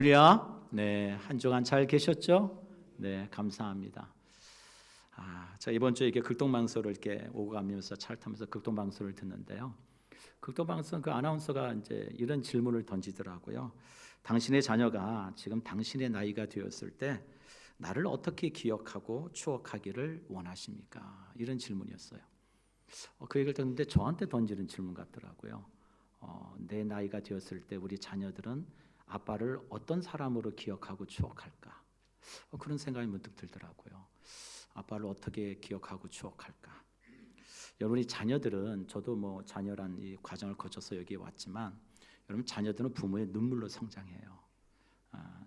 할렐루야. 네, 한 주간 잘 계셨죠? 네, 감사합니다. 자, 이번 주에 이렇게 극동방송을 이렇게 오고 가면서 차를 타면서 극동방송을 듣는데요. 극동방송 그 아나운서가 이제 이런 질문을 던지더라고요. 당신의 자녀가 지금 당신의 나이가 되었을 때 나를 어떻게 기억하고 추억하기를 원하십니까? 이런 질문이었어요. 그 얘기를 듣는데 저한테 던지는 질문 같더라고요. 내 나이가 되었을 때 우리 자녀들은 아빠를 어떤 사람으로 기억하고 추억할까? 그런 생각이 문득 들더라고요. 아빠를 어떻게 기억하고 추억할까? 여러분이 자녀들은 저도 뭐 자녀란 이 과정을 거쳐서 여기에 왔지만 여러분 자녀들은 부모의 눈물로 성장해요.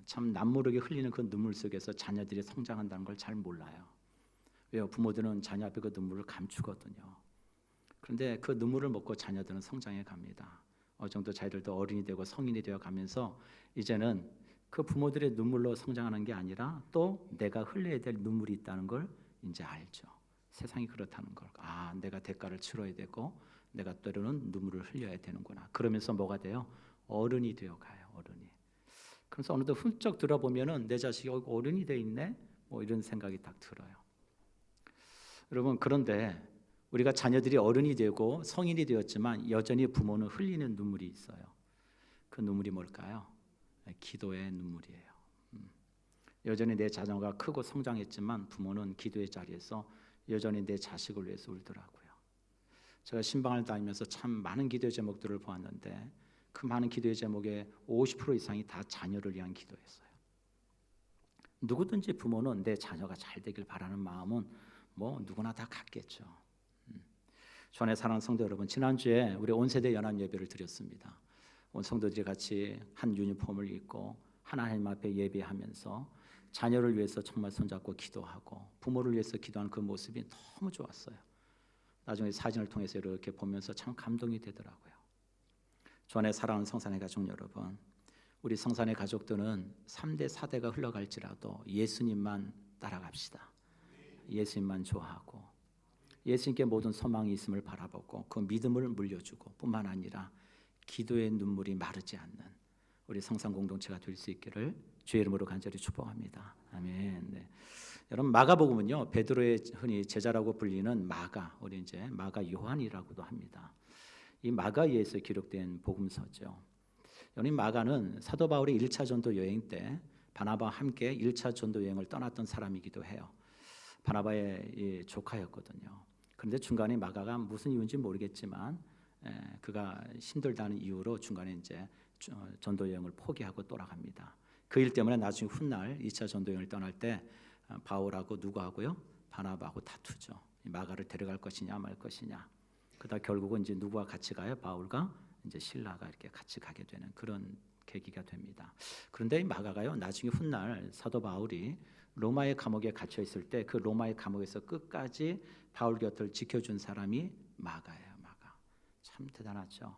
참 남모르게 흘리는 그 눈물 속에서 자녀들이 성장한다는 걸 잘 몰라요. 왜요? 부모들은 자녀 앞에 그 눈물을 감추거든요. 그런데 그 눈물을 먹고 자녀들은 성장해 갑니다. 어느 정도 자기들도 어른이 되고 성인이 되어 가면서 이제는 그 부모들의 눈물로 성장하는 게 아니라 또 내가 흘려야 될 눈물이 있다는 걸 이제 알죠. 세상이 그렇다는 걸. 내가 대가를 치러야 되고 내가 때로는 눈물을 흘려야 되는구나. 그러면서 뭐가 돼요? 어른이 되어 가요. 어른이. 그래서 어느덧 훌쩍 들어보면은 내 자식이 어른이 돼 있네. 뭐 이런 생각이 딱 들어요. 여러분 그런데 우리가 자녀들이 어른이 되고 성인이 되었지만 여전히 부모는 흘리는 눈물이 있어요. 그 눈물이 뭘까요? 기도의 눈물이에요. 여전히 내 자녀가 크고 성장했지만 부모는 기도의 자리에서 여전히 내 자식을 위해서 울더라고요. 제가 신방을 다니면서 참 많은 기도의 제목들을 보았는데 그 많은 기도의 제목의 50% 이상이 다 자녀를 위한 기도였어요. 누구든지 부모는 내 자녀가 잘 되길 바라는 마음은 뭐 누구나 다 갖겠죠. 전에 사랑하는 성도 여러분, 지난주에 우리 온세대 연합 예배를 드렸습니다. 온 성도들이 같이 한 유니폼을 입고 하나님 앞에 예배하면서 자녀를 위해서 정말 손잡고 기도하고 부모를 위해서 기도하는 그 모습이 너무 좋았어요. 나중에 사진을 통해서 이렇게 보면서 참 감동이 되더라고요. 전에 사랑하는 성산의 가족 여러분, 우리 성산의 가족들은 3대 4대가 흘러갈지라도 예수님만 따라갑시다. 예수님만 좋아하고 예수님께 모든 소망이 있음을 바라보고 그 믿음을 물려주고 뿐만 아니라 기도의 눈물이 마르지 않는 우리 성산 공동체가 될 수 있기를 주의 이름으로 간절히 축복합니다. 아멘. 네. 여러분 마가복음은요 베드로의 흔히 제자라고 불리는 마가, 우리 이제 마가 요한이라고도 합니다. 이 마가에서 기록된 복음서죠. 여러분 마가는 사도 바울의 1차 전도 여행 때 바나바와 함께 1차 전도 여행을 떠났던 사람이기도 해요. 바나바의 조카였거든요. 그런데 중간에 마가가 무슨 이유인지 모르겠지만 그가 힘들다는 이유로 중간에 이제 전도 여행을 포기하고 돌아갑니다. 그 일 때문에 나중에 훗날 2차 전도 여행을 떠날 때 바울하고 누구하고요? 바나바하고 다투죠. 마가를 데려갈 것이냐 말 것이냐. 그러다 결국은 이제 누구와 같이 가요? 바울과 이제 실라가 이렇게 같이 가게 되는 그런 계기가 됩니다. 그런데 이 마가가요 나중에 훗날 사도 바울이 로마의 감옥에 갇혀 있을 때 그 로마의 감옥에서 끝까지 바울 곁을 지켜준 사람이 마가예요. 마가 참 대단하죠.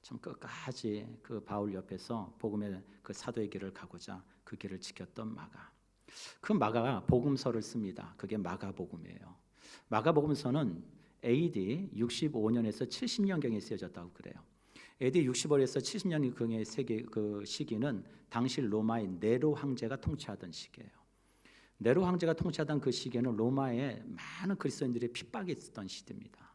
참 끝까지 그 바울 옆에서 복음의 그 사도의 길을 가고자 그 길을 지켰던 마가. 그 마가가 복음서를 씁니다. 그게 마가복음이에요. 마가복음서는 AD 65년에서 70년경에 쓰여졌다고 그래요. AD 65에서 70년경의 그 시기는 당시 로마의 네로 황제가 통치하던 시기예요. 네로 황제가 통치하던 그 시기에는 로마에 많은 그리스도인들이 핍박이 있었던 시대입니다.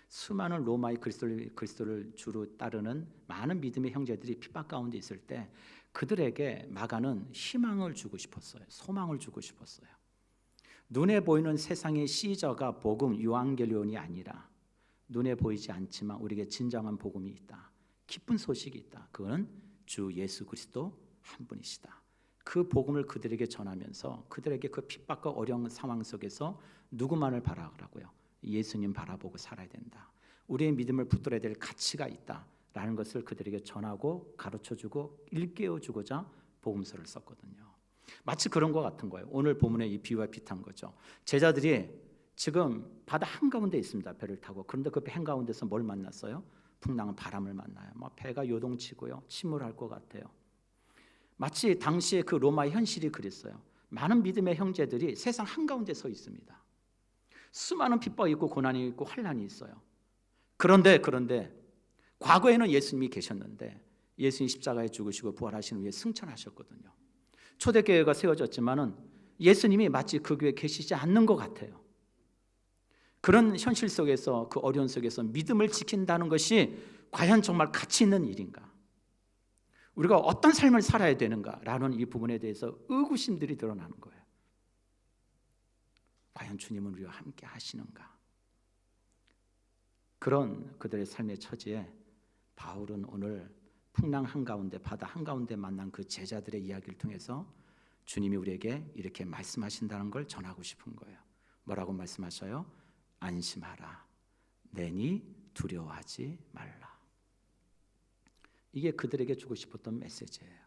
수많은 로마의 그리스도를 주로 따르는 많은 믿음의 형제들이 핍박 가운데 있을 때 그들에게 마가는 희망을 주고 싶었어요. 소망을 주고 싶었어요. 눈에 보이는 세상의 시저가 복음 유앙겔리온이 아니라 눈에 보이지 않지만 우리에게 진정한 복음이 있다. 기쁜 소식이 있다. 그거는 주 예수 그리스도 한 분이시다. 그 복음을 그들에게 전하면서 그들에게 그 핍박과 어려운 상황 속에서 누구만을 바라보라고요? 예수님 바라보고 살아야 된다. 우리의 믿음을 붙들어야 될 가치가 있다라는 것을 그들에게 전하고 가르쳐주고 일깨워주고자 복음서를 썼거든요. 마치 그런 것 같은 거예요. 오늘 본문의 이 비유와 비슷한 거죠. 제자들이 지금 바다 한가운데 있습니다. 배를 타고. 그런데 그 배 한가운데서 뭘 만났어요? 풍랑은 바람을 만나요. 막 배가 요동치고요. 침몰할 것 같아요. 마치 당시의 그 로마 현실이 그랬어요. 많은 믿음의 형제들이 세상 한가운데 서 있습니다. 수많은 핍박이 있고 고난이 있고 환난이 있어요. 그런데 과거에는 예수님이 계셨는데 예수님 십자가에 죽으시고 부활하신 후에 승천하셨거든요. 초대교회가 세워졌지만은 예수님이 마치 그 교회에 계시지 않는 것 같아요. 그런 현실 속에서, 그 어려운 속에서 믿음을 지킨다는 것이 과연 정말 가치 있는 일인가? 우리가 어떤 삶을 살아야 되는가라는 이 부분에 대해서 의구심들이 드러나는 거예요. 과연 주님은 우리와 함께 하시는가? 그런 그들의 삶의 처지에 바울은 오늘 풍랑 한가운데, 바다 한가운데 만난 그 제자들의 이야기를 통해서 주님이 우리에게 이렇게 말씀하신다는 걸 전하고 싶은 거예요. 뭐라고 말씀하셔요? 안심하라. 내니 두려워하지 말라. 이게 그들에게 주고 싶었던 메시지예요.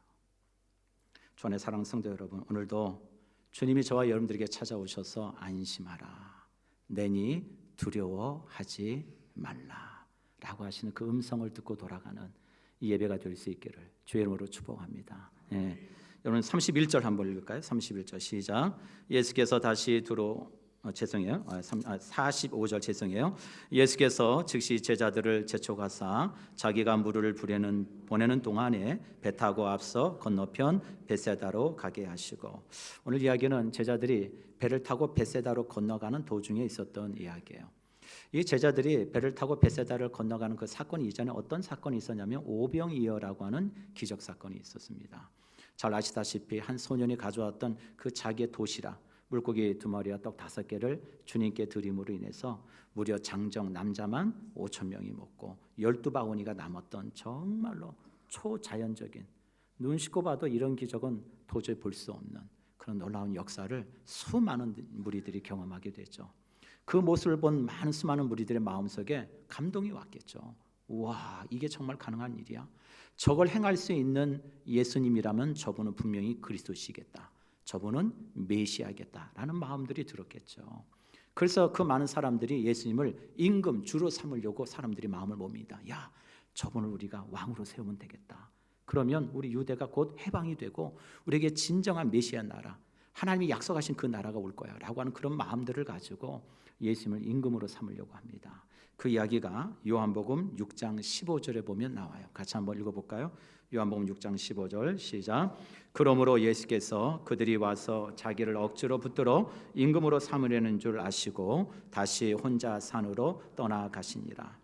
주 안의 사랑하는 성도 여러분, 오늘도 주님이 저와 여러분들에게 찾아오셔서 안심하라. 내니 두려워하지 말라 라고 하시는 그 음성을 듣고 돌아가는 이 예배가 될 수 있기를 주의 이름으로 축복합니다. 여러분 31절 한번 읽을까요? 31절 시작. 예수께서 다시 45절 죄송해요. 예수께서 즉시 제자들을 재촉하사 자기가 무리를 보내는 동안에 배 타고 앞서 건너편 벳세다로 가게 하시고, 오늘 이야기는 제자들이 배를 타고 벳세다로 건너가는 도중에 있었던 이야기예요. 이 제자들이 배를 타고 벳세다를 건너가는 그 사건 이전에 어떤 사건이 있었냐면 오병이어라고 하는 기적 사건이 있었습니다. 잘 아시다시피 한 소년이 가져왔던 그 자기의 도시락, 물고기 2마리와 떡 5개를 주님께 드림으로 인해서 무려 장정 남자만 5,000명이 먹고 12바구니가 남았던 정말로 초자연적인, 눈 씻고 봐도 이런 기적은 도저히 볼 수 없는 그런 놀라운 역사를 수많은 무리들이 경험하게 되죠. 그 모습을 본 수많은 무리들의 마음속에 감동이 왔겠죠. 와, 이게 정말 가능한 일이야? 저걸 행할 수 있는 예수님이라면 저분은 분명히 그리스도시겠다, 저분은 메시아겠다라는 마음들이 들었겠죠. 그래서 그 많은 사람들이 예수님을 임금 주로 삼으려고 사람들이 마음을 봅니다. 야, 저분을 우리가 왕으로 세우면 되겠다. 그러면 우리 유대가 곧 해방이 되고 우리에게 진정한 메시아 나라, 하나님이 약속하신 그 나라가 올 거야 라고 하는 그런 마음들을 가지고 예수님을 임금으로 삼으려고 합니다. 그 이야기가 요한복음 6장 15절에 보면 나와요. 같이 한번 읽어볼까요? 요한복음 6장 15절 시작. 그러므로 예수께서 그들이 와서 자기를 억지로 붙들어 임금으로 삼으려는 줄 아시고 다시 혼자 산으로 떠나가시니라.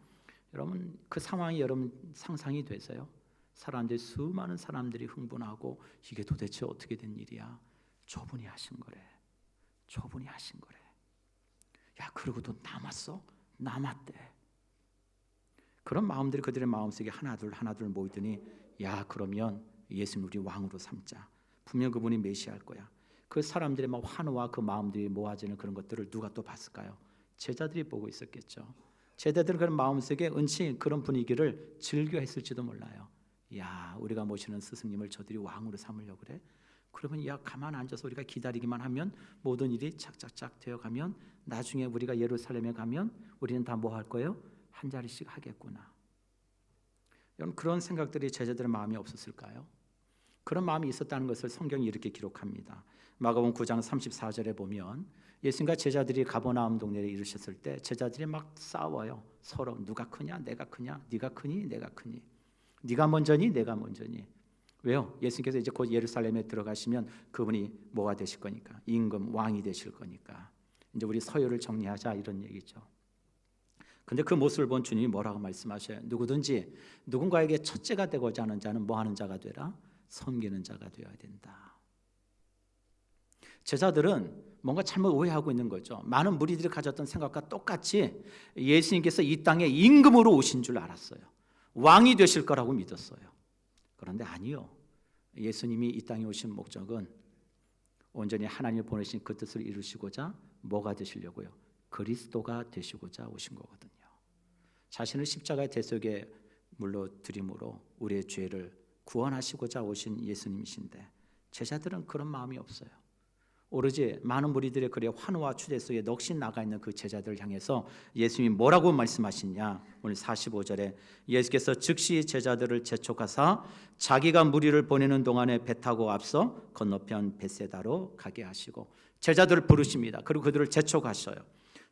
여러분, 그 상황이 여러분 상상이 되세요? 사람들이, 수많은 사람들이 흥분하고 이게 도대체 어떻게 된 일이야? 저분이 하신 거래. 저분이 하신 거래. 야, 그러고도 남았어? 남았대. 그런 마음들이 그들의 마음속에 하나둘 모이더니, 야, 그러면 예수님 우리 왕으로 삼자. 분명 그분이 메시아일 거야. 그 사람들의 막 환호와 그 마음들이 모아지는 그런 것들을 누가 또 봤을까요? 제자들이 보고 있었겠죠. 제자들은 그런 마음속에 은치 그런 분위기를 즐겨했을지도 몰라요. 야, 우리가 모시는 스승님을 저들이 왕으로 삼으려고 그래? 그러면 야, 가만 앉아서 우리가 기다리기만 하면 모든 일이 착착착 되어가면 나중에 우리가 예루살렘에 가면 우리는 다 뭐 할 거예요? 한 자리씩 하겠구나. 여러분, 그런 생각들이 제자들의 마음이 없었을까요? 그런 마음이 있었다는 것을 성경이 이렇게 기록합니다. 마가복음 9장 34절에 보면 예수님과 제자들이 가버나움 동네에 이르셨을 때 제자들이 막 싸워요. 서로 누가 크냐, 내가 크냐, 네가 크니, 내가 크니, 네가 먼저니, 내가 먼저니. 왜요? 예수님께서 이제 곧 예루살렘에 들어가시면 그분이 뭐가 되실 거니까, 임금, 왕이 되실 거니까 이제 우리 서열을 정리하자, 이런 얘기죠. 근데 그 모습을 본 주님이 뭐라고 말씀하셔요? 누구든지 누군가에게 첫째가 되고자 하는 자는 뭐 하는 자가 되라? 섬기는 자가 되어야 된다. 제자들은 뭔가 잘못 오해하고 있는 거죠. 많은 무리들이 가졌던 생각과 똑같이 예수님께서 이 땅에 임금으로 오신 줄 알았어요. 왕이 되실 거라고 믿었어요. 그런데 아니요. 예수님이 이 땅에 오신 목적은 온전히 하나님이 보내신 그 뜻을 이루시고자 뭐가 되시려고요? 그리스도가 되시고자 오신 거거든요. 자신을 십자가의 대속에 물러드림으로 우리의 죄를 구원하시고자 오신 예수님이신데 제자들은 그런 마음이 없어요. 오로지 많은 무리들의 그의 환호와 추대 속에 넋이 나가 있는 그 제자들을 향해서 예수님이 뭐라고 말씀하시냐? 오늘 45절에 예수께서 즉시 제자들을 재촉하사 자기가 무리를 보내는 동안에 배 타고 앞서 건너편 벳세다로 가게 하시고 제자들을 부르십니다. 그리고 그들을 재촉하셔요.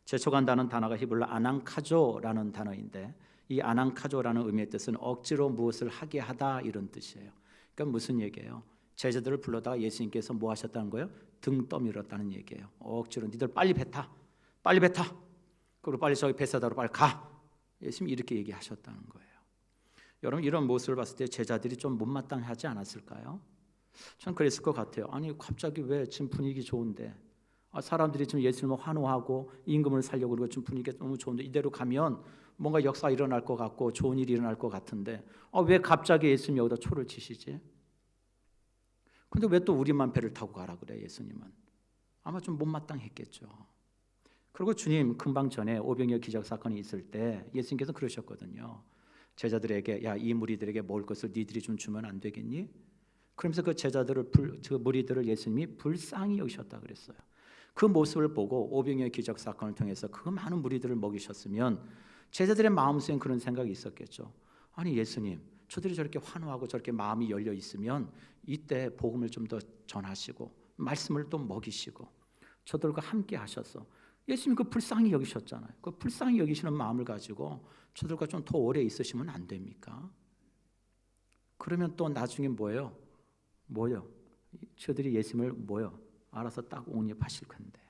재촉한다는 단어가 히브리어 아난카조라는 단어인데 이 아난카조라는 의미의 뜻은 억지로 무엇을 하게 하다 이런 뜻이에요. 그러니까 무슨 얘기예요? 제자들을 불러다가 예수님께서 뭐 하셨다는 거예요? 등 떠밀었다는 얘기예요. 억지로 니들 빨리 배 타. 빨리 배 타. 그리고 빨리 저기 뱃사다로 빨리 가. 예수님이 이렇게 얘기하셨다는 거예요. 여러분 이런 모습을 봤을 때 제자들이 좀 못마땅하지 않았을까요? 전 그랬을 것 같아요. 아니 갑자기 왜 지금 분위기 좋은데 사람들이 지금 예수님을 환호하고 임금을 살려고 그러고 지금 분위기가 너무 좋은데 이대로 가면 뭔가 역사가 일어날 것 같고 좋은 일이 일어날 것 같은데 왜 갑자기 예수님이 여기다 초를 치시지? 근데 왜 또 우리만 배를 타고 가라 그래 예수님은? 아마 좀 못마땅했겠죠. 그리고 주님 금방 전에 오병이어 기적 사건이 있을 때 예수님께서 그러셨거든요. 제자들에게 야 이 무리들에게 먹을 것을 니들이 좀 주면 안 되겠니? 그러면서 그 제자들을 그 무리들을 예수님이 불쌍히 여기셨다 그랬어요. 그 모습을 보고 오병이어 기적 사건을 통해서 그 많은 무리들을 먹이셨으면 제자들의 마음속엔 그런 생각이 있었겠죠. 아니 예수님 저들이 저렇게 환호하고 저렇게 마음이 열려 있으면 이때 복음을 좀 더 전하시고 말씀을 또 먹이시고 저들과 함께 하셔서 예수님 그 불쌍히 여기셨잖아요. 그 불쌍히 여기시는 마음을 가지고 저들과 좀 더 오래 있으시면 안 됩니까? 그러면 또 나중에 뭐예요? 저들이 예수님을 알아서 딱 옹립하실 건데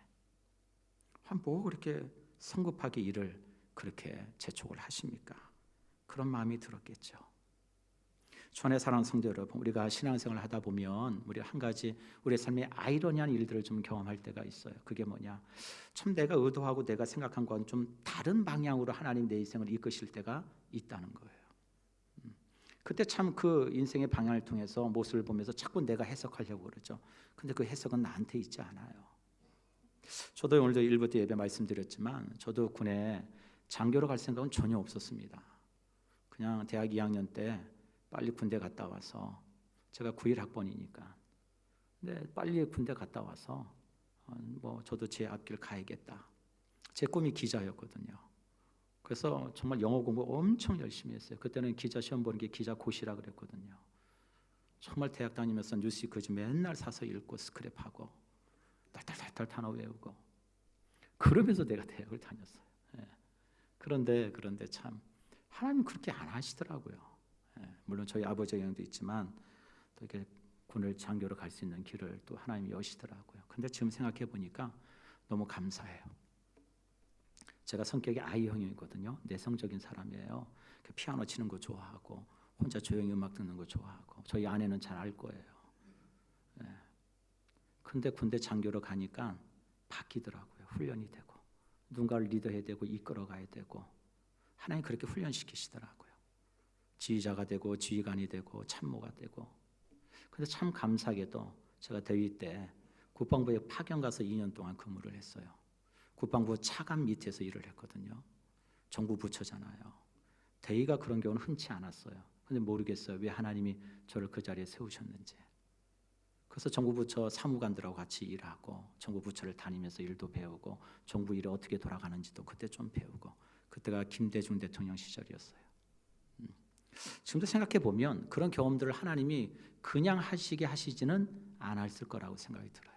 뭐 그렇게 성급하게 일을 그렇게 재촉을 하십니까? 그런 마음이 들었겠죠. 주안의 사랑하는 성도 여러분, 우리가 신앙생활을 하다 보면 우리 한 가지 우리의 삶에 아이러니한 일들을 좀 경험할 때가 있어요. 그게 뭐냐? 참 내가 의도하고 내가 생각한 것과는 좀 다른 방향으로 하나님 내 인생을 이끄실 때가 있다는 거예요. 그때 참 그 인생의 방향을 통해서 모습을 보면서 자꾸 내가 해석하려고 그러죠. 근데 그 해석은 나한테 있지 않아요. 저도 오늘도 일부 때 예배 말씀드렸지만 저도 군에 장교로 갈 생각은 전혀 없었습니다. 그냥 대학 2학년 때 빨리 군대 갔다 와서 제가 91학번이니까 근데 빨리 군대 갔다 와서 저도 제 앞길 가야겠다. 제 꿈이 기자였거든요. 그래서 정말 영어 공부 엄청 열심히 했어요. 그때는 기자 시험 보는 게 기자고시라 그랬거든요. 정말 대학 다니면서 뉴스 그지 맨날 사서 읽고 스크랩하고 달달달달 단어 외우고 그러면서 내가 대학을 다녔어요. 그런데 참 하나님 그렇게 안 하시더라고요. 물론 저희 아버지의 영향도 있지만 또 이렇게 군을 장교로 갈 수 있는 길을 또 하나님이 여시더라고요. 근데 지금 생각해 보니까 너무 감사해요. 제가 성격이 아이형이거든요. 내성적인 사람이에요. 피아노 치는 거 좋아하고 혼자 조용히 음악 듣는 거 좋아하고 저희 아내는 잘 알 거예요. 근데 군대 장교로 가니까 바뀌더라고요. 훈련이 되고 누군가를 리더해야 되고 이끌어가야 되고 하나님 그렇게 훈련시키시더라고요. 지휘자가 되고 지휘관이 되고 참모가 되고. 근데 참 감사하게도 제가 대위 때 국방부에 파견 가서 2년 동안 근무를 했어요. 국방부 차관 밑에서 일을 했거든요. 정부 부처잖아요. 대위가 그런 경우는 흔치 않았어요. 근데 모르겠어요. 왜 하나님이 저를 그 자리에 세우셨는지. 그래서 정부 부처 사무관들하고 같이 일하고 정부 부처를 다니면서 일도 배우고 정부 일이 어떻게 돌아가는지도 그때 좀 배우고 그때가 김대중 대통령 시절이었어요. 지금도 생각해 보면 그런 경험들을 하나님이 그냥 하시게 하시지는 않았을 거라고 생각이 들어요.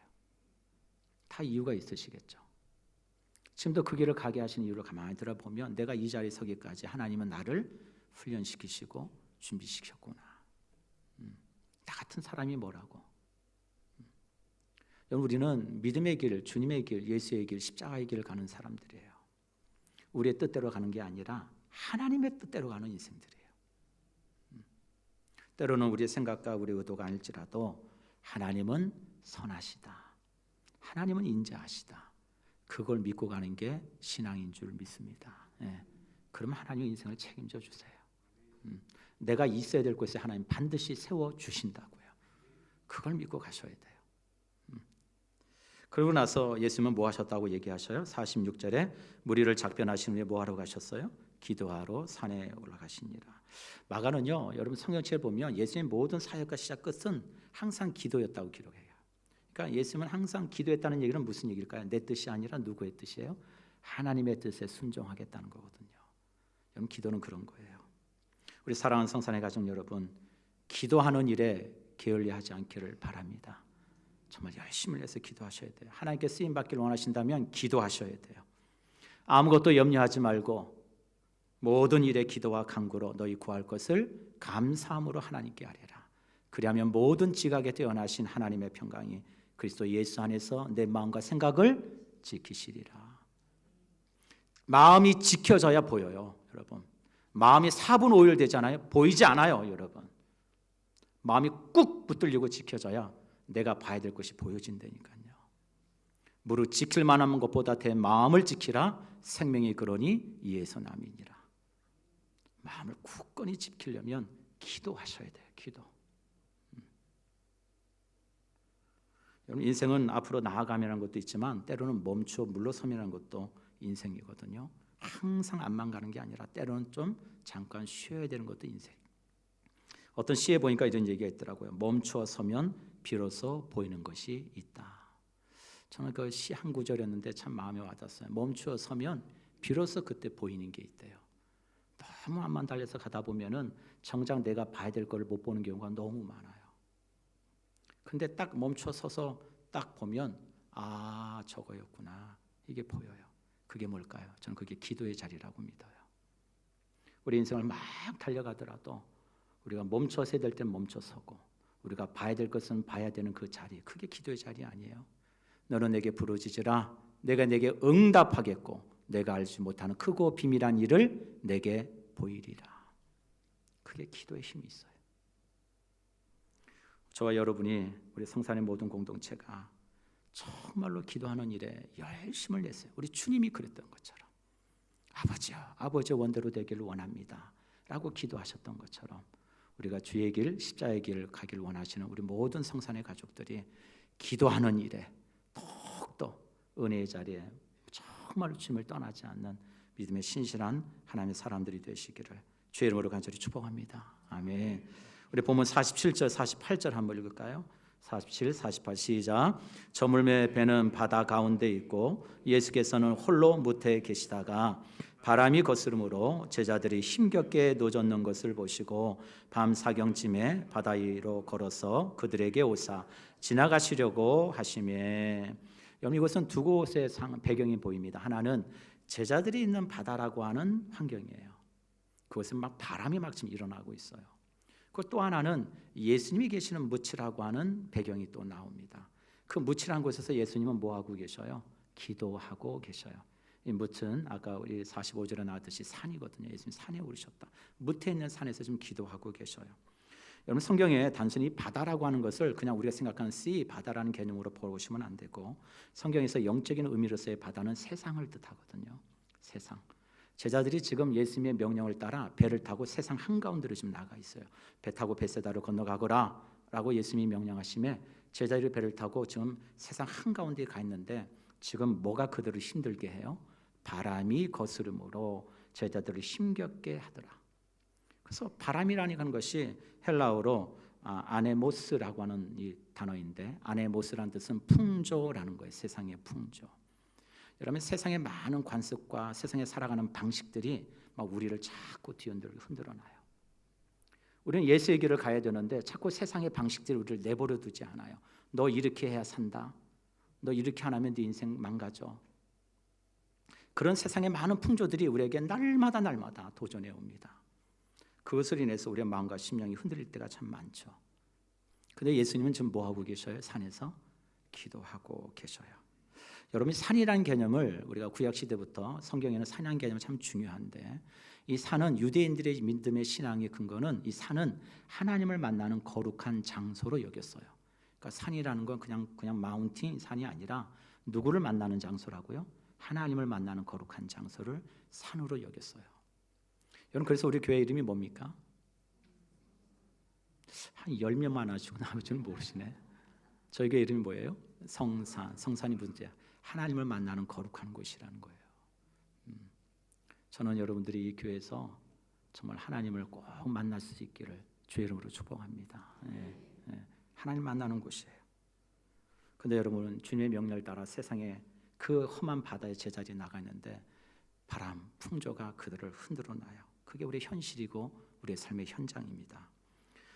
다 이유가 있으시겠죠. 지금도 그 길을 가게 하신 이유를 가만히 들어보면 내가 이 자리에 서기까지 하나님은 나를 훈련시키시고 준비시켰구나. 나 같은 사람이 뭐라고. 여러분 우리는 믿음의 길, 주님의 길, 예수의 길, 십자가의 길을 가는 사람들이에요. 우리의 뜻대로 가는 게 아니라 하나님의 뜻대로 가는 인생들이에요. 때로는 우리의 생각과 우리의 의도가 아닐지라도 하나님은 선하시다. 하나님은 인자하시다. 그걸 믿고 가는 게 신앙인 줄 믿습니다. 그러면 하나님 인생을 책임져 주세요. 내가 있어야 될 곳에 하나님 반드시 세워 주신다고요. 그걸 믿고 가셔야 돼요. 그러고 나서 예수님은 뭐 하셨다고 얘기하셔요? 46절에 무리를 작변하신 후에 뭐 하러 가셨어요? 기도하러 산에 올라가시니라. 마가는요, 여러분 성경책을 보면 예수님의 모든 사역과 시작 끝은 항상 기도였다고 기록해요. 그러니까 예수님은 항상 기도했다는 얘기는 무슨 얘기일까요? 내 뜻이 아니라 누구의 뜻이에요? 하나님의 뜻에 순종하겠다는 거거든요. 여러분 기도는 그런 거예요. 우리 사랑하는 성산의 가족 여러분, 기도하는 일에 게을리하지 않기를 바랍니다. 정말 열심을 내서 기도하셔야 돼요. 하나님께 쓰임 받기를 원하신다면 기도하셔야 돼요. 아무것도 염려하지 말고 모든 일에 기도와 간구로 너희 구할 것을 감사함으로 하나님께 아뢰라. 그리하면 모든 지각에 뛰어나신 하나님의 평강이 그리스도 예수 안에서 내 마음과 생각을 지키시리라. 마음이 지켜져야 보여요, 여러분. 마음이 4분 5일 되잖아요. 보이지 않아요, 여러분. 마음이 꾹 붙들리고 지켜져야 내가 봐야 될 것이 보여진다니까요. 무릇 지킬 만한 것보다 대 마음을 지키라. 생명이 그러니 이에서 남이니라. 마음을 굳건히 지키려면 기도하셔야 돼요. 기도. 여러분, 인생은 앞으로 나아가면 것도 있지만 때로는 멈추어 물러서면 것도 인생이거든요. 항상 앞만 가는 게 아니라 때로는 좀 잠깐 쉬어야 되는 것도 인생. 어떤 시에 보니까 이런 얘기가 있더라고요. 멈추어 서면 비로소 보이는 것이 있다. 저는 그 시 한 구절이었는데 참 마음에 와닿았어요. 멈추어 서면 비로소 그때 보이는 게 있대요. 너무 앞만 달려서 가다 보면은 정작 내가 봐야 될 걸 못 보는 경우가 너무 많아요. 근데 딱 멈춰 서서 딱 보면 아, 저거였구나. 이게 보여요. 그게 뭘까요? 저는 그게 기도의 자리라고 믿어요. 우리 인생을 막 달려가더라도 우리가 멈춰 서야 될 때는 멈춰 서고 우리가 봐야 될 것은 봐야 되는 그 자리, 그게 기도의 자리 아니에요? 너는 내게 부르짖으라. 내가 내게 응답하겠고 내가 알지 못하는 크고 비밀한 일을 내게 보이리라. 그게 기도의 힘이 있어요. 저와 여러분이 우리 성산의 모든 공동체가 정말로 기도하는 일에 열심을 냈어요. 우리 주님이 그랬던 것처럼 아버지요, 아버지의 원대로 되기를 원합니다 라고 기도하셨던 것처럼 우리가 주의 길, 십자의 길을 가기를 원하시는 우리 모든 성산의 가족들이 기도하는 일에 더욱더 은혜의 자리에 정말 주님을 떠나지 않는 믿음의 신실한 하나님의 사람들이 되시기를 주의 이름으로 간절히 축복합니다. 아멘. 우리 본문 47절 48절 한번 읽을까요? 47, 48 시작. 저물매 배는 바다 가운데 있고 예수께서는 홀로 무태에 계시다가 바람이 거스름으로 제자들이 힘겹게 노젓는 것을 보시고 밤 사경쯤에 바다 위로 걸어서 그들에게 오사 지나가시려고 하시매. 여러분, 이것은 두 곳의 배경이 보입니다. 하나는 제자들이 있는 바다라고 하는 환경이에요. 그것은 막 바람이 막 지금 일어나고 있어요. 그 또 하나는 예수님이 계시는 무치라고 하는 배경이 또 나옵니다. 그 무치라는 곳에서 예수님은 뭐 하고 계셔요? 기도하고 계셔요. 이 무트는 아까 우리 45절에 나왔듯이 산이거든요. 예수님 산에 오르셨다. 무트에 있는 산에서 좀 기도하고 계셔요. 여러분, 성경에 단순히 바다라고 하는 것을 그냥 우리가 생각하는 sea, 바다라는 개념으로 보시면 안 되고 성경에서 영적인 의미로서의 바다는 세상을 뜻하거든요. 세상. 제자들이 지금 예수님의 명령을 따라 배를 타고 세상 한가운데로 지금 나가 있어요. 배 타고 벳세다를 건너가거라 라고 예수님이 명령하심에 제자들이 배를 타고 지금 세상 한가운데에 가 있는데 지금 뭐가 그들을 힘들게 해요? 바람이 거스름으로 제자들을 힘겹게 하더라. 그래서 바람이라는 것이 헬라어로 아네모스라고 하는 이 단어인데 아네모스라는 뜻은 풍조라는 거예요. 세상의 풍조. 여러분, 세상의 많은 관습과 세상에 살아가는 방식들이 막 우리를 자꾸 뒤흔들고 흔들어놔요. 우리는 예수의 길을 가야 되는데 자꾸 세상의 방식들이 우리를 내버려 두지 않아요. 너 이렇게 해야 산다. 너 이렇게 안 하면 네 인생 망가져. 그런 세상의 많은 풍조들이 우리에게 날마다 도전해 옵니다. 그것을 인해서 우리의 마음과 심령이 흔들릴 때가 참 많죠. 그런데 예수님은 지금 뭐 하고 계셔요? 산에서 기도하고 계셔요. 여러분이 산이라는 개념을 우리가 구약 시대부터 성경에는 산이라는 개념이 참 중요한데 이 산은 유대인들의 믿음의 신앙의 근거는 이 산은 하나님을 만나는 거룩한 장소로 여겼어요. 그러니까 산이라는 건 그냥 마운틴 산이 아니라 누구를 만나는 장소라고요? 하나님을 만나는 거룩한 장소를 산으로 여겼어요. 여러분, 그래서 우리 교회 이름이 뭡니까? 한 10명만 아시고 나머지는 모르시네. 저희 교회 이름이 뭐예요? 성산. 성산이 문제야. 하나님을 만나는 거룩한 곳이라는 거예요. 저는 여러분들이 이 교회에서 정말 하나님을 꼭 만날 수 있기를 주의 이름으로 축복합니다. 하나님 만나는 곳이에요. 그런데 여러분은 주님의 명령을 따라 세상에 그 험한 바다의 제자리에 나가 있는데 바람, 풍조가 그들을 흔들어 놔요. 그게 우리의 현실이고 우리의 삶의 현장입니다.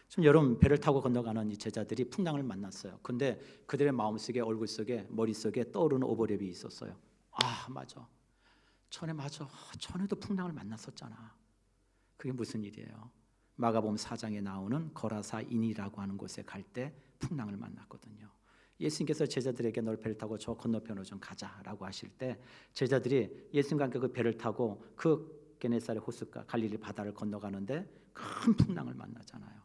지금 여러분, 배를 타고 건너가는 이 제자들이 풍랑을 만났어요. 근데 그들의 마음속에, 얼굴 속에, 머릿속에 떠오르는 오버랩이 있었어요. 아, 맞아. 전에도 풍랑을 만났었잖아. 그게 무슨 일이에요? 마가복음 4장에 나오는 거라사인이라고 하는 곳에 갈 때 풍랑을 만났거든요. 예수님께서 제자들에게 널 배를 타고 저 건너편으로 좀 가자라고 하실 때 제자들이 예수님과 함께 그 배를 타고 그 게네사렛 호숫가 갈릴리 바다를 건너가는데 큰 풍랑을 만나잖아요.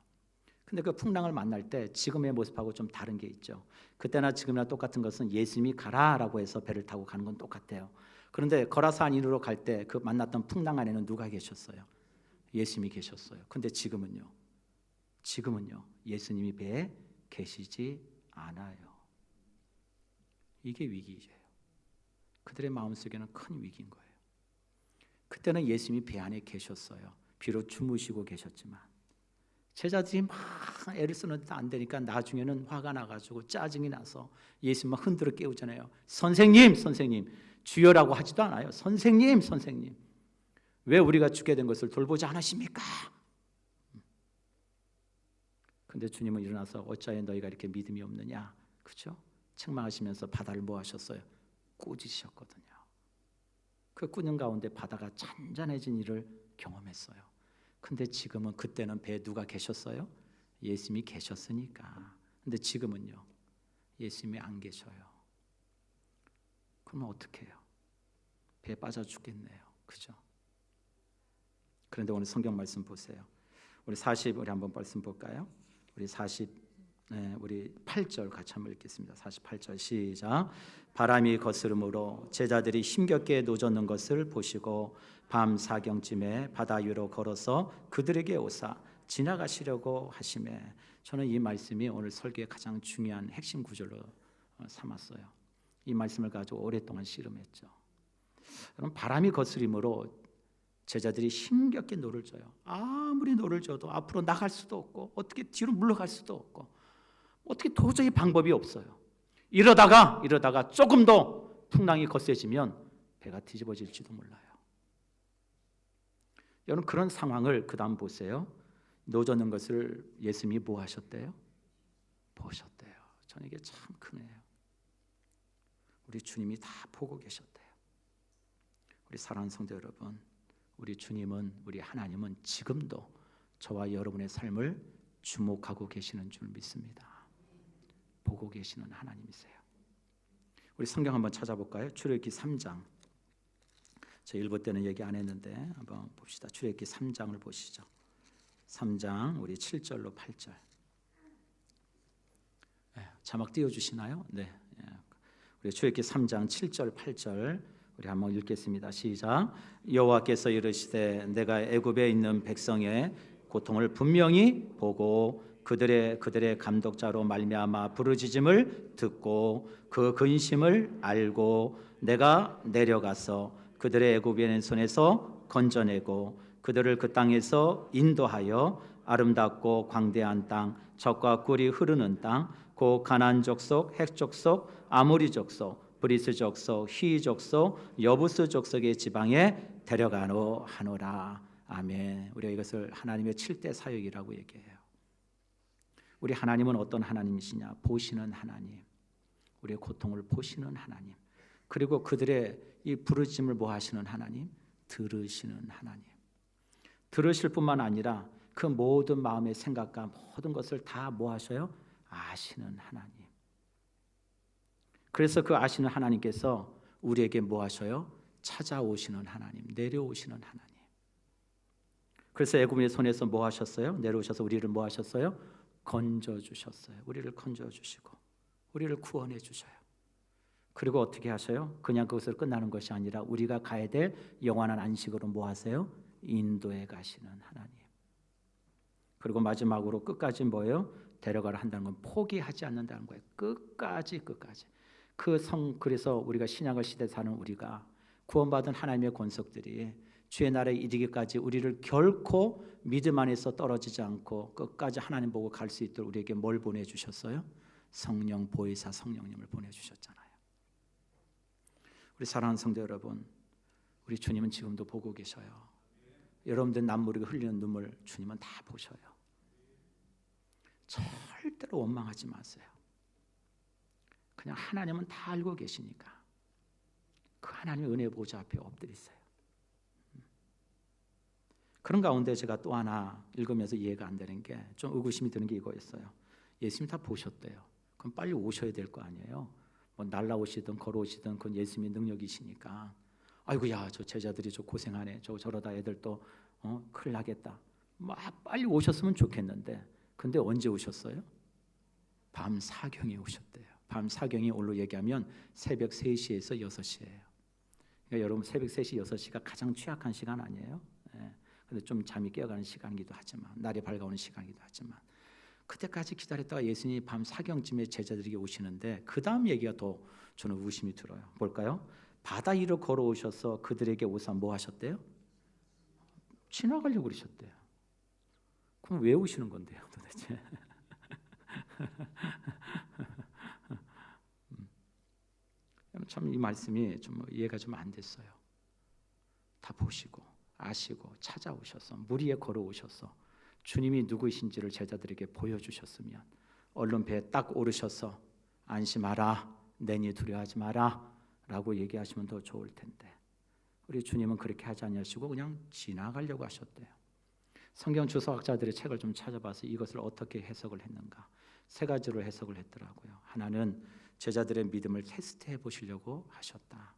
근데 그 풍랑을 만날 때 지금의 모습하고 좀 다른 게 있죠. 그때나 지금이나 똑같은 것은 예수님이 가라라고 해서 배를 타고 가는 건 똑같아요. 그런데 거라사인으로 갈 때 그 만났던 풍랑 안에는 누가 계셨어요? 예수님이 계셨어요. 근데 지금은요 예수님이 배에 계시지 않아요. 이게 위기예요. 그들의 마음속에는 큰 위기인 거예요. 그때는 예수님이 배 안에 계셨어요. 비록 주무시고 계셨지만 제자들이 막 애를 쓰는데 안 되니까 나중에는 화가 나가지고 짜증이 나서 예수님 막 흔들어 깨우잖아요. 선생님 주여라고 하지도 않아요. 선생님 왜 우리가 죽게 된 것을 돌보지 않으십니까? 근데 주님은 일어나서 어찌하여 너희가 이렇게 믿음이 없느냐, 그렇죠? 책망하시면서 바다를 뭐 하셨어요? 꾸짖으셨거든요. 그 꾸는 가운데 바다가 잔잔해진 일을 경험했어요. 근데 지금은, 그때는 배에 누가 계셨어요? 예수님이 계셨으니까. 근데 지금은요, 예수님이 안 계셔요. 그러면 어떻게 해요? 배에 빠져 죽겠네요. 그죠? 그런데 오늘 성경 말씀 보세요. 우리 한번 말씀 볼까요? 우리 8절 같이 한번 읽겠습니다. 48절 시작. 바람이 거스름으로 제자들이 힘겹게 노젓는 것을 보시고 밤 사경쯤에 바다 위로 걸어서 그들에게 오사 지나가시려고 하시매. 저는 이 말씀이 오늘 설교의 가장 중요한 핵심 구절로 삼았어요. 이 말씀을 가지고 오랫동안 씨름했죠. 여러분, 바람이 거스림으로 제자들이 힘겹게 노를 져요. 아무리 노를 져도 앞으로 나갈 수도 없고 어떻게 뒤로 물러갈 수도 없고 어떻게 도저히 방법이 없어요. 이러다가 조금 더 풍랑이 거세지면 배가 뒤집어질지도 몰라요. 여러분, 그런 상황을 그 다음 보세요. 노젓는 것을 예수님이 뭐 하셨대요? 보셨대요. 저는 이게 참 크네요. 우리 주님이 다 보고 계셨대요. 우리 사랑하는 성도 여러분, 우리 주님은, 우리 하나님은 지금도 저와 여러분의 삶을 주목하고 계시는 줄 믿습니다. 보고 계시는 하나님이세요. 우리 성경 한번 찾아볼까요? 출애굽기 3장. 저 일부 때는 얘기 안 했는데 한번 봅시다. 출애굽기 3장을 보시죠. 3장 우리 7절로 8절. 자막 띄워주시나요? 네. 우리 출애굽기 3장 7절 8절 우리 한번 읽겠습니다. 시작. 여호와께서 이르시되 내가 애굽에 있는 백성의 고통을 분명히 보고 그들의 감독자로 말미암아 부르짖음을 듣고 그 근심을 알고 내가 내려가서 그들의 애굽인의 손에서 건져내고 그들을 그 땅에서 인도하여 아름답고 광대한 땅, 젖과 꿀이 흐르는 땅, 곧 가나안 족속, 헷 족속, 아모리 족속, 브리스 족속, 히 족속, 여부스 족속의 지방에 데려가노 하노라. 아멘. 우리가 이것을 하나님의 7대 사역이라고 얘기해요. 우리 하나님은 어떤 하나님이시냐? 보시는 하나님, 우리의 고통을 보시는 하나님, 그리고 그들의 이 부르짖음을 뭐 하시는 하나님? 들으시는 하나님. 들으실 뿐만 아니라 그 모든 마음의 생각과 모든 것을 다 뭐 하셔요? 아시는 하나님. 그래서 그 아시는 하나님께서 우리에게 뭐 하셔요? 찾아오시는 하나님, 내려오시는 하나님. 그래서 애굽의 손에서 뭐 하셨어요? 내려오셔서 우리를 뭐 하셨어요? 건져주셨어요. 우리를 건져주시고 우리를 구원해 주셔요. 그리고 어떻게 하셔요? 그냥 그것으로 끝나는 것이 아니라 우리가 가야 될 영원한 안식으로 뭐 하세요? 인도해 가시는 하나님. 그리고 마지막으로 끝까지 뭐예요? 데려가라 한다는 건 포기하지 않는다는 거예요. 끝까지. 그래서 우리가 신약을 시대 사는 우리가 구원받은 하나님의 권속들이 주의 나라에 이르기까지 우리를 결코 믿음 안에서 떨어지지 않고 끝까지 하나님 보고 갈 수 있도록 우리에게 뭘 보내주셨어요? 성령 보혜사 성령님을 보내주셨잖아요. 우리 사랑하는 성도 여러분, 우리 주님은 지금도 보고 계셔요. 여러분들 남모르게 흘리는 눈물 주님은 다 보셔요. 절대로 원망하지 마세요. 그냥 하나님은 다 알고 계시니까 그 하나님의 은혜 보좌 앞에 엎드리세요. 그런 가운데 제가 또 하나 읽으면서 이해가 안 되는 게, 좀 의구심이 드는 게 이거였어요. 예수님 다 보셨대요. 그럼 빨리 오셔야 될 거 아니에요. 뭐 날라오시든 걸어오시든 그건 예수님의 능력이시니까. 아이고야, 저 제자들이 저 고생하네. 저러다 애들 또 큰일 나겠다. 막 빨리 오셨으면 좋겠는데, 근데 언제 오셨어요? 밤 사경에 오셨대요. 밤 사경이 오늘로 얘기하면 새벽 3시에서 6시예요. 그러니까 여러분, 새벽 3시, 6시가 가장 취약한 시간 아니에요? 예. 근데 좀 잠이 깨어가는 시간이기도 하지만, 날이 밝아오는 시간이기도 하지만, 그때까지 기다렸다가 예수님이 밤 사경쯤에 제자들에게 오시는데, 그 다음 얘기가 더 저는 의심이 들어요. 볼까요? 바다 위로 걸어오셔서 그들에게 오사 뭐 하셨대요? 지나가려고 그러셨대요. 그럼 왜 오시는 건데요, 도대체? 참 이 말씀이 좀 이해가 좀 안 됐어요. 다 보시고 아시고 찾아오셔서 물 위에 걸어오셔서 주님이 누구이신지를 제자들에게 보여주셨으면 얼른 배에 딱 오르셔서 안심하라, 내니 두려워하지 마라 라고 얘기하시면 더 좋을 텐데, 우리 주님은 그렇게 하지 않으시고 그냥 지나가려고 하셨대요. 성경 주석학자들의 책을 좀 찾아봐서 이것을 어떻게 해석을 했는가, 3가지로 해석을 했더라고요. 하나는 제자들의 믿음을 테스트해 보시려고 하셨다.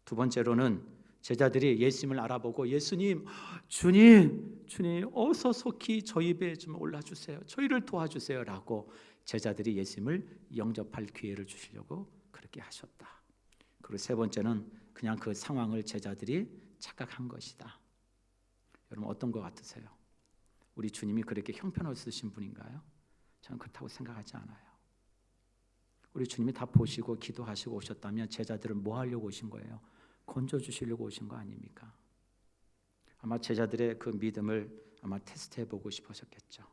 2번째로는 제자들이 예수님을 알아보고 예수님, 주님 어서 속히 저희 배에 좀 올라주세요. 저희를 도와주세요 라고 제자들이 예수님을 영접할 기회를 주시려고 그렇게 하셨다. 그리고 3번째는 그냥 그 상황을 제자들이 착각한 것이다. 여러분, 어떤 것 같으세요? 우리 주님이 그렇게 형편없으신 분인가요? 저는 그렇다고 생각하지 않아요. 우리 주님이 다 보시고 기도하시고 오셨다면 제자들을 뭐 하려고 오신 거예요? 건져주시려고 오신 거 아닙니까? 아마 제자들의 그 믿음을 아마 테스트해보고 싶으셨겠죠.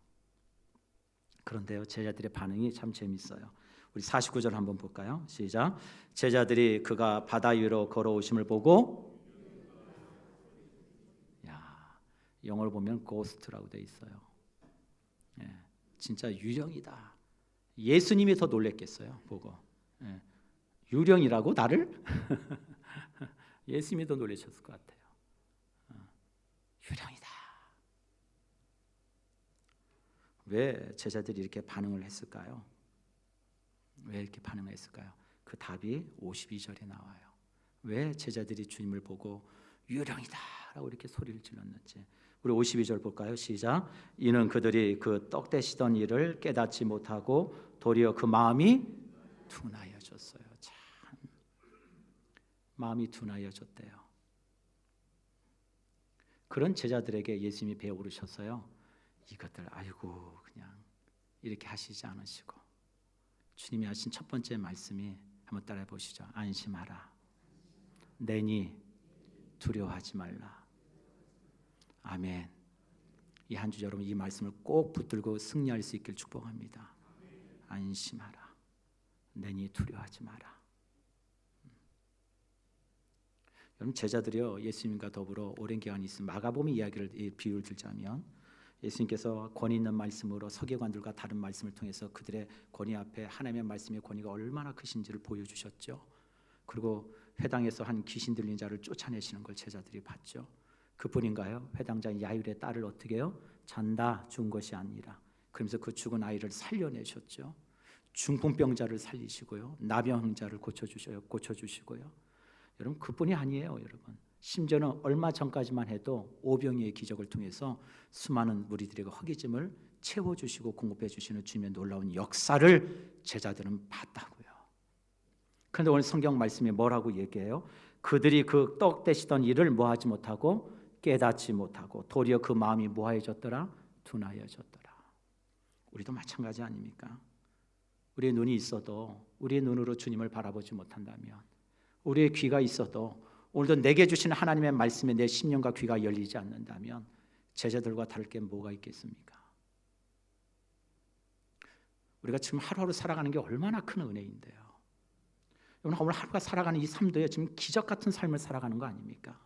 그런데요, 제자들의 반응이 참 재밌어요. 우리 49절 한번 볼까요? 시작. 제자들이 그가 바다 위로 걸어오심을 보고, 야, 영어를 보면 고스트라고 돼 있어요. 예, 진짜 유령이다. 예수님이 더 놀랬겠어요, 보고. 예, 유령이라고 나를? 예수님이 더 놀라셨을 것 같아요. 유령이다. 왜 제자들이 이렇게 반응을 했을까요? 왜 이렇게 반응을 했을까요? 그 답이 52절에 나와요. 왜 제자들이 주님을 보고 유령이다 라고 이렇게 소리를 질렀는지. 우리 52절 볼까요? 시작. 이는 그들이 그 떡 대시던 일을 깨닫지 못하고 도리어 그 마음이 둔하여졌어요. 참, 마음이 둔하여졌대요. 그런 제자들에게 예수님이 배에 오르셨어요. 이것들 아이고 그냥 이렇게 하시지 않으시고, 주님이 하신 첫 번째 말씀이, 한번 따라해 보시죠. 안심하라, 내니 두려워하지 말라. 아멘. 이 한 주 여러분 이 말씀을 꼭 붙들고 승리할 수 있길 축복합니다. 안심하라, 내니 두려워하지 마라. 여러분, 제자들이요 예수님과 더불어 오랜 기간 있은 마가복음 이야기를 비유를 들자면, 예수님께서 권위 있는 말씀으로 서기관들과 다른 말씀을 통해서 그들의 권위 앞에 하나님의 말씀의 권위가 얼마나 크신지를 보여주셨죠. 그리고 회당에서 한 귀신 들린 자를 쫓아내시는 걸 제자들이 봤죠. 그뿐인가요? 회당장 야율의 딸을 어떻게 해요? 잔다 죽은 것이 아니라, 그러면서 그 죽은 아이를 살려내셨죠. 중풍병자를 살리시고요, 나병자를 고쳐주시고요. 여러분, 그뿐이 아니에요. 여러분, 심지어는 얼마 전까지만 해도 오병이의 기적을 통해서 수많은 무리들에게 허기짐을 채워주시고 공급해주시는 주님의 놀라운 역사를 제자들은 봤다고요. 그런데 오늘 성경 말씀이 뭐라고 얘기해요? 그들이 그 떡 대시던 일을 뭐하지 못하고 깨닫지 못하고 도리어 그 마음이 뭐하여졌더라? 둔하여졌더라. 우리도 마찬가지 아닙니까? 우리의 눈이 있어도 우리의 눈으로 주님을 바라보지 못한다면, 우리의 귀가 있어도 오늘도 내게 주신 하나님의 말씀에 내 심령과 귀가 열리지 않는다면 제자들과 다를 게 뭐가 있겠습니까? 우리가 지금 하루하루 살아가는 게 얼마나 큰 은혜인데요. 오늘 하루가 살아가는 이 삶도요, 지금 기적 같은 삶을 살아가는 거 아닙니까?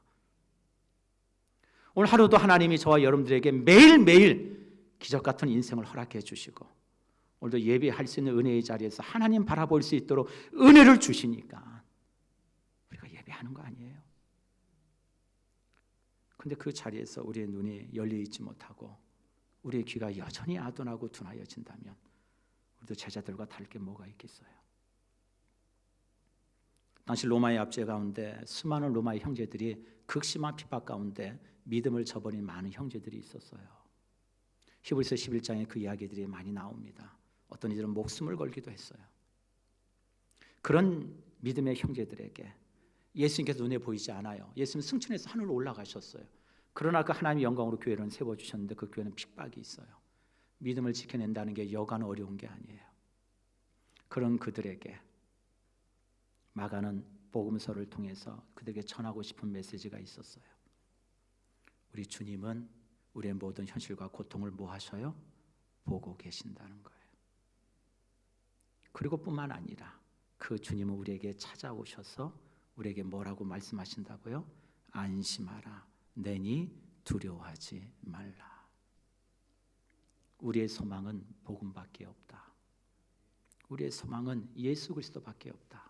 오늘 하루도 하나님이 저와 여러분들에게 매일매일 기적 같은 인생을 허락해 주시고, 오늘도 예배할 수 있는 은혜의 자리에서 하나님 바라볼 수 있도록 은혜를 주시니까 우리가 예배하는 거 아니에요? 근데 그 자리에서 우리의 눈이 열려 있지 못하고 우리의 귀가 여전히 아둔하고 둔하여진다면 우리도 제자들과 다를 게 뭐가 있겠어요? 당시 로마의 압제 가운데 수많은 로마의 형제들이 극심한 핍박 가운데 믿음을 저버린 많은 형제들이 있었어요. 히브리서 11장에 그 이야기들이 많이 나옵니다. 어떤 이들은 목숨을 걸기도 했어요. 그런 믿음의 형제들에게 예수님께서 눈에 보이지 않아요. 예수님 승천해서 하늘로 올라가셨어요. 그러나 그 하나님의 영광으로 교회는 세워주셨는데 그 교회는 핍박이 있어요. 믿음을 지켜낸다는 게 여간 어려운 게 아니에요. 그런 그들에게 마가는 복음서를 통해서 그들에게 전하고 싶은 메시지가 있었어요. 우리 주님은 우리의 모든 현실과 고통을 뭐 하셔요? 보고 계신다는 거예요. 그리고 뿐만 아니라 그 주님은 우리에게 찾아오셔서 우리에게 뭐라고 말씀하신다고요? 안심하라. 내니 두려워하지 말라. 우리의 소망은 복음밖에 없다. 우리의 소망은 예수 그리스도밖에 없다.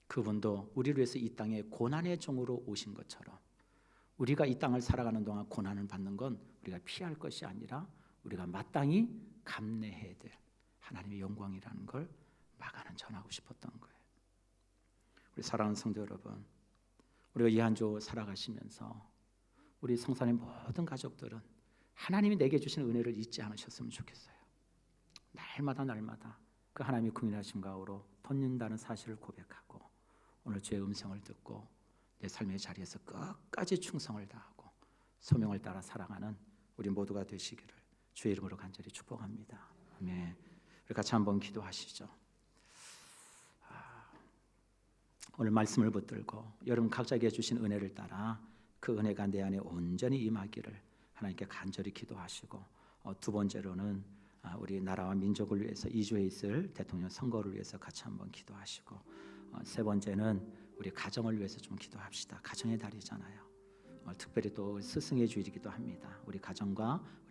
그분도 우리를 위해서 이 땅에 고난의 종으로 오신 것처럼 우리가 이 땅을 살아가는 동안 고난을 받는 건 우리가 피할 것이 아니라 우리가 마땅히 감내해야 될 하나님의 영광이라는 걸 마가는 전하고 싶었던 거예요. 우리 사랑하는 성도 여러분, 우리가 이 한 주 살아가시면서 우리 성산의 모든 가족들은 하나님이 내게 주신 은혜를 잊지 않으셨으면 좋겠어요. 날마다 그 하나님의 긍휼하심 가운데로 덧는다는 사실을 고백하고 오늘 주의 음성을 듣고 내 삶의 자리에서 끝까지 충성을 다하고 소명을 따라 살아가는 우리 모두가 되시기를 주의 이름으로 간절히 축복합니다. 아멘. 우리 같이 한번 기도하시죠. 오늘 말씀을 붙들고 여러분 각자에게 주신 은혜를 따라 그 은혜가 내 안에 온전히 임하기를 하나님께 간절히 기도하시고 두 번째로는 우리 나라와 민족을 위해서 2주에 있을 대통령 선거를 위해서 같이 한번 기도하시고 세 번째는 우리 가정을 위해서 좀 기도합시다. 가정의 달이잖아요. 특별히 또 스승의 주일이기도 합니다. 우리 가정과 우리